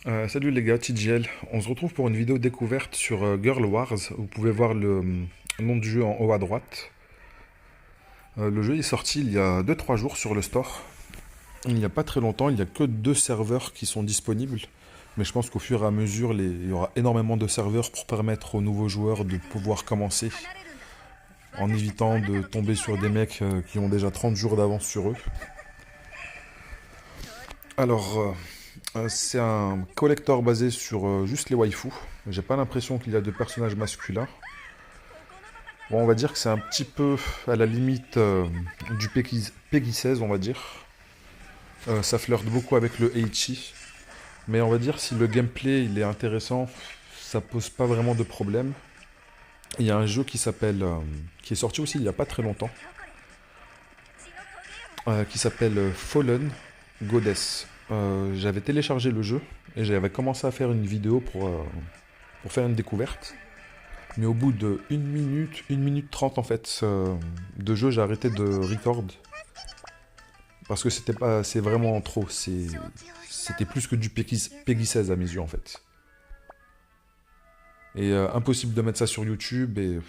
Salut les gars, TGL. On se retrouve pour une vidéo découverte sur Girl Wars. Vous pouvez voir le nom du jeu en haut à droite. Le jeu est sorti il y a 2-3 jours sur le store. Il n'y a pas très longtemps, il n'y a que 2 serveurs qui sont disponibles. Mais je pense qu'au fur et à mesure, il y aura énormément de serveurs pour permettre aux nouveaux joueurs de pouvoir commencer en évitant de tomber sur des mecs qui ont déjà 30 jours d'avance sur eux. Alors, c'est un collector basé sur juste les waifus. J'ai pas l'impression qu'il y a de personnages masculins. Bon, on va dire que c'est un petit peu à la limite du Peggy 16, on va dire. Ça flirte beaucoup avec le Heichi. Mais on va dire si le gameplay il est intéressant, ça pose pas vraiment de problème. Il y a un jeu qui est sorti aussi il y a pas très longtemps, qui s'appelle Fallen Goddess. J'avais téléchargé le jeu et j'avais commencé à faire une vidéo pour faire une découverte. Mais au bout de 1 minute 30 en fait de jeu, j'ai arrêté de record. Parce que c'est vraiment trop. C'était plus que du Peggy 16 à mes yeux en fait. Et impossible de mettre ça sur YouTube et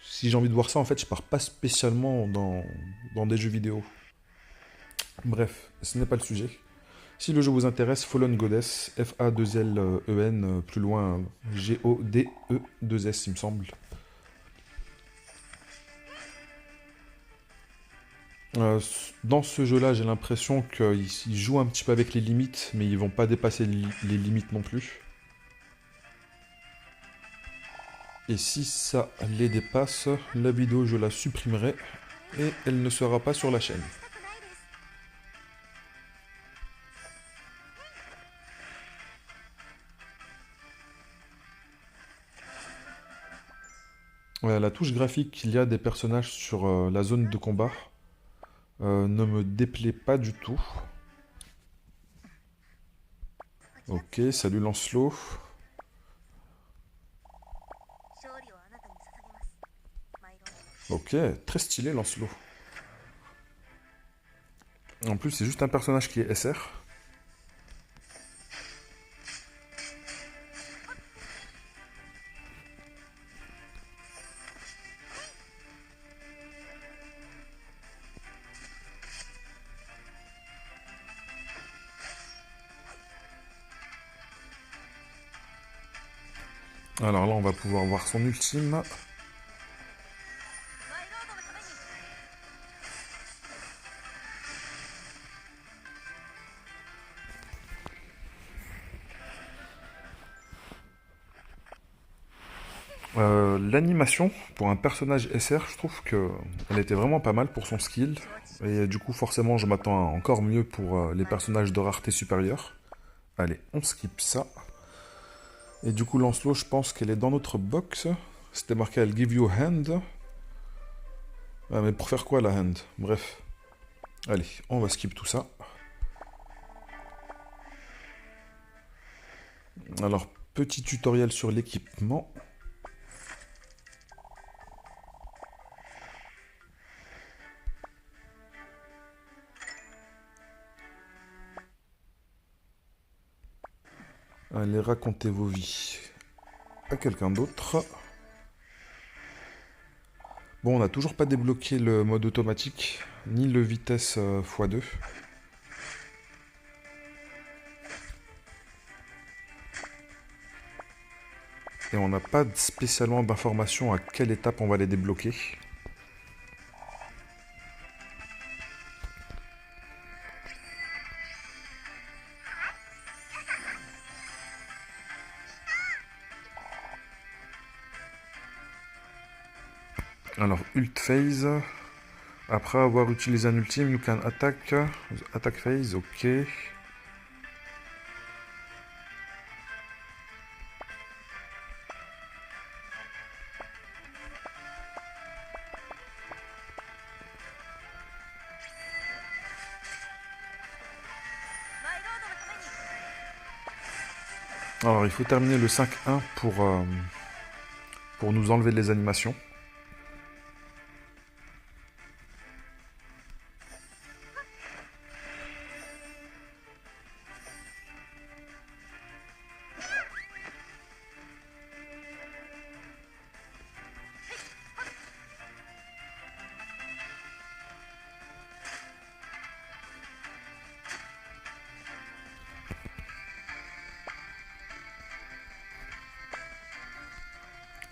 si j'ai envie de voir ça en fait, je pars pas spécialement dans des jeux vidéo. Bref, ce n'est pas le sujet. Si le jeu vous intéresse, Fallen Goddess, F-A-2-L-E-N, plus loin, G-O-D-E-2-S il me semble. Dans ce jeu-là, j'ai l'impression qu'ils jouent un petit peu avec les limites, mais ils vont pas dépasser les limites non plus. Et si ça les dépasse, la vidéo je la supprimerai et elle ne sera pas sur la chaîne. Ouais, la touche graphique qu'il y a des personnages sur la zone de combat ne me déplaît pas du tout. Ok, salut Lancelot. Ok, très stylé Lancelot. En plus, c'est juste un personnage qui est SR. Alors là, on va pouvoir voir son ultime. L'animation, pour un personnage SR, je trouve que elle était vraiment pas mal pour son skill. Et du coup, forcément, je m'attends à encore mieux pour les personnages de rareté supérieure. Allez, on skip ça. Et du coup, Lancelot, je pense qu'elle est dans notre box. C'était marqué I'll give you a hand. Ah, mais pour faire quoi la hand? Bref. Allez, on va skip tout ça. Alors, petit tutoriel sur l'équipement. Allez, racontez vos vies à quelqu'un d'autre. Bon, on n'a toujours pas débloqué le mode automatique, ni le vitesse x2. Et on n'a pas spécialement d'informations à quelle étape on va les débloquer. Alors, ult phase. Après avoir utilisé un ultime, you can attack. Attack phase, ok. Alors, il faut terminer le 5-1 pour nous enlever les animations.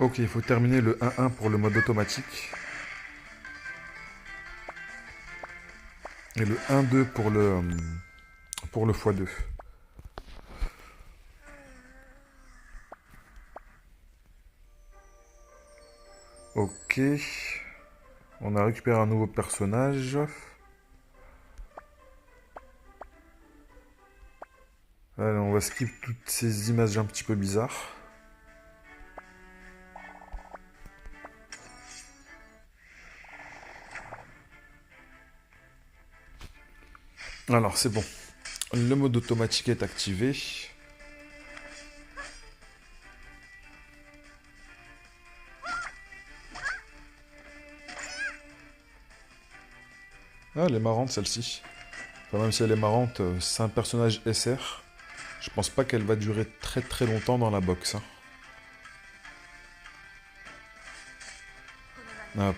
Ok, il faut terminer le 1-1 pour le mode automatique. Et le 1-2 pour le x2. Ok. On a récupéré un nouveau personnage. Allez, on va skip toutes ces images un petit peu bizarres. Alors, c'est bon. Le mode automatique est activé. Ah, elle est marrante celle-ci. Enfin, même si elle est marrante, c'est un personnage SR. Je pense pas qu'elle va durer très très longtemps dans la box.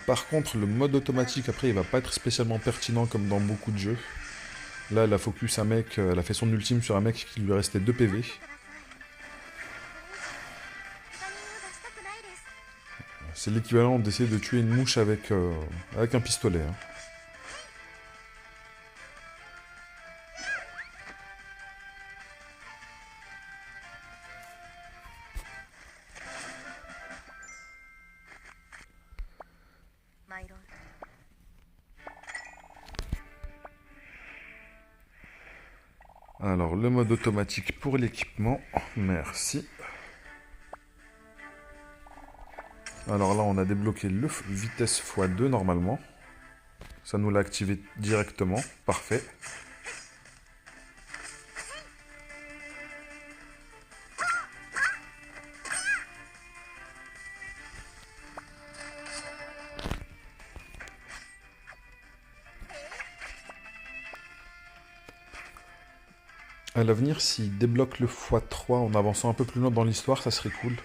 Par contre, le mode automatique, après, il va pas être spécialement pertinent comme dans beaucoup de jeux. Là, elle a focus un mec, elle a fait son ultime sur un mec qui lui restait 2 PV. C'est l'équivalent d'essayer de tuer une mouche avec un pistolet. Alors, le mode automatique pour l'équipement. Merci. Alors là, on a débloqué le vitesse x2 normalement. Ça nous l'a activé directement. Parfait. À l'avenir, s'il débloque le x3 en avançant un peu plus loin dans l'histoire, ça serait cool.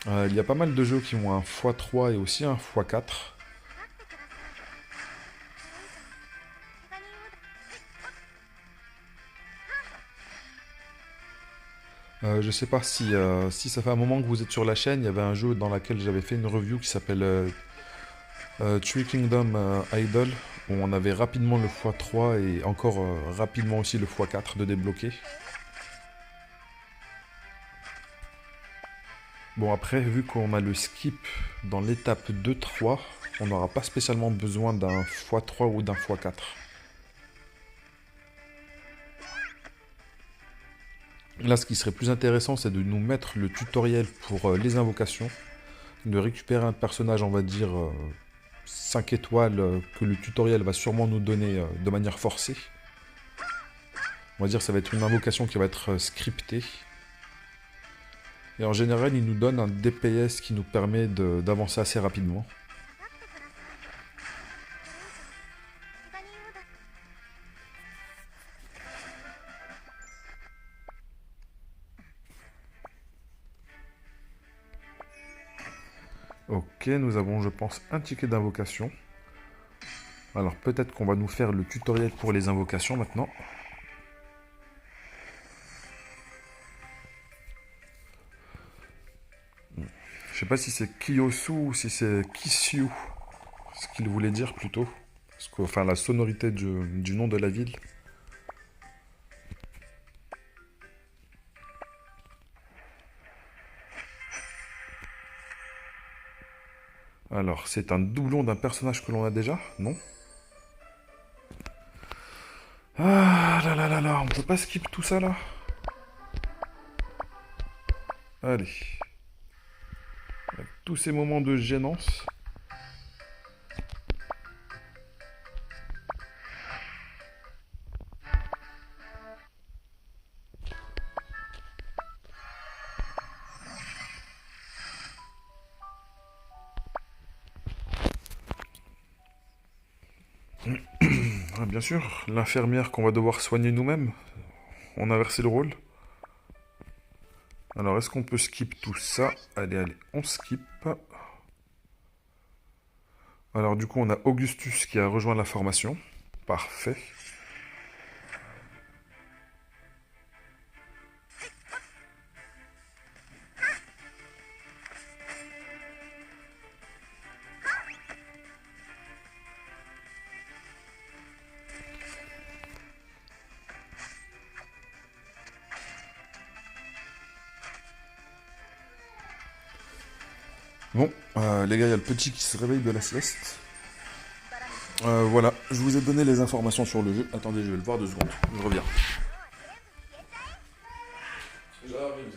Il y a pas mal de jeux qui ont un x3 et aussi un x4. Je sais pas si ça fait un moment que vous êtes sur la chaîne, il y avait un jeu dans lequel j'avais fait une review qui s'appelle Three Kingdom Idol, où on avait rapidement le x3 et encore rapidement aussi le x4 de débloquer. Bon après, vu qu'on a le skip dans l'étape 2-3, on n'aura pas spécialement besoin d'un x3 ou d'un x4. Là, ce qui serait plus intéressant, c'est de nous mettre le tutoriel pour les invocations, de récupérer un personnage, on va dire, 5 étoiles, que le tutoriel va sûrement nous donner de manière forcée. On va dire que ça va être une invocation qui va être scriptée. Et en général, il nous donne un DPS qui nous permet d'avancer assez rapidement. Ok, nous avons, je pense, un ticket d'invocation. Alors peut-être qu'on va nous faire le tutoriel pour les invocations maintenant. Je sais pas si c'est Kiyosu ou si c'est Kisyu, ce qu'il voulait dire plutôt. Parce que, enfin, la sonorité du nom de la ville. Alors, c'est un doublon d'un personnage que l'on a déjà, non? Ah là là là là, on peut pas skip tout ça là? Allez. Avec tous ces moments de gênance. Ah, bien sûr, l'infirmière qu'on va devoir soigner nous-mêmes. On a inversé le rôle. Alors, est-ce qu'on peut skip tout ça? Allez, allez, on skip. Alors, du coup, on a Augustus qui a rejoint la formation. Parfait. Bon, les gars, il y a le petit qui se réveille de la sieste. Voilà, je vous ai donné les informations sur le jeu. Attendez, je vais le voir 2 secondes. Je reviens. J'arrive.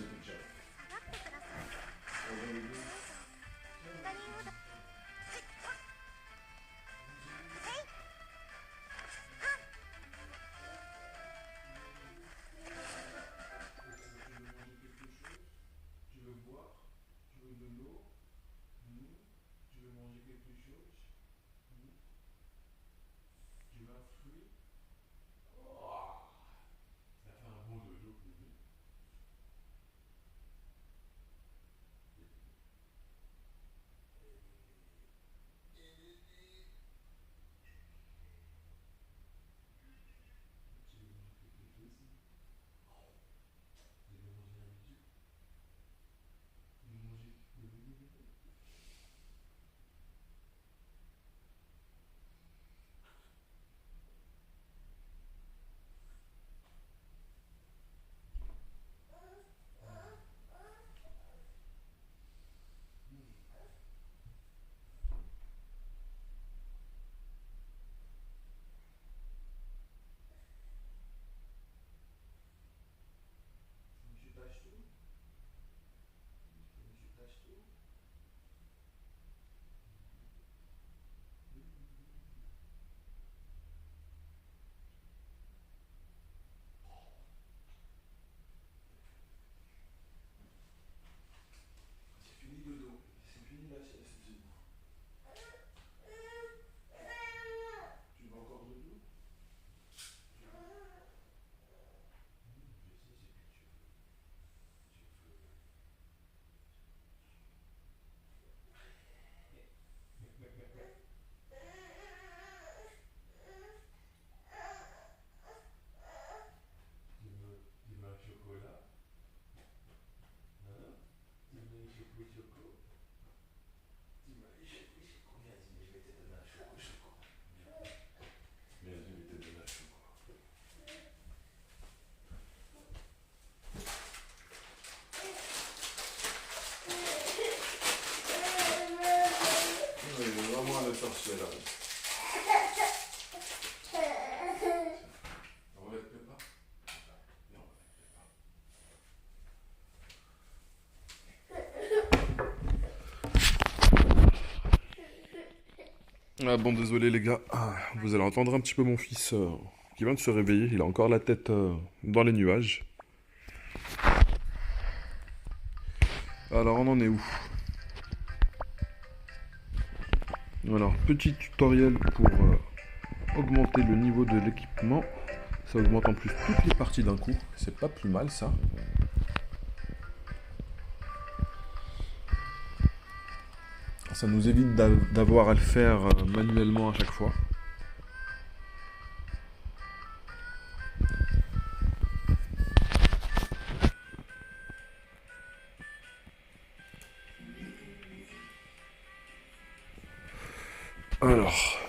Sorcière là. On va être pas. Ah bon, désolé les gars. Vous allez entendre un petit peu mon fils qui vient de se réveiller. Il a encore la tête dans les nuages. Alors on en est où? Alors, petit tutoriel pour augmenter le niveau de l'équipement. Ça augmente en plus toutes les parties d'un coup. C'est pas plus mal ça. Ça nous évite d'avoir à le faire manuellement à chaque fois. Alors,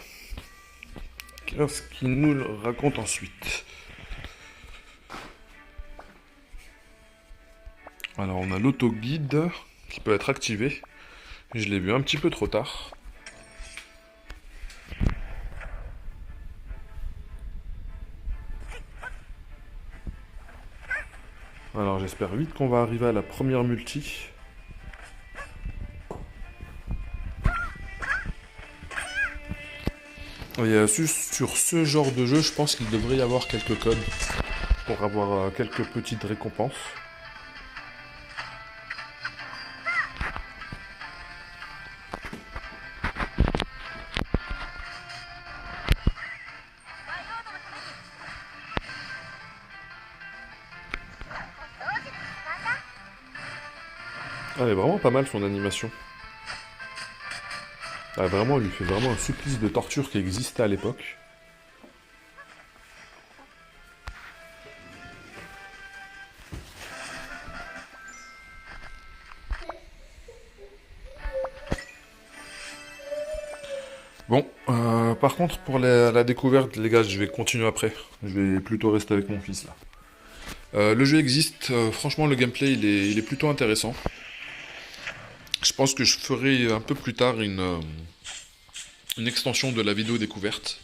qu'est-ce qu'il nous raconte ensuite? Alors, on a l'auto-guide qui peut être activé. Je l'ai vu un petit peu trop tard. Alors, j'espère vite qu'on va arriver à la première multi. Et sur ce genre de jeu, je pense qu'il devrait y avoir quelques codes pour avoir quelques petites récompenses. Ah, elle est vraiment pas mal son animation. Ah, vraiment, il lui fait vraiment un supplice de torture qui existait à l'époque. Bon, par contre, pour la découverte, les gars, je vais continuer après. Je vais plutôt rester avec mon fils là. Le jeu existe, franchement, le gameplay il est plutôt intéressant. Je pense que je ferai un peu plus tard une extension de la vidéo découverte.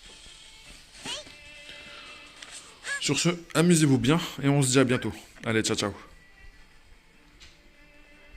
Sur ce, amusez-vous bien et on se dit à bientôt. Allez, ciao ciao.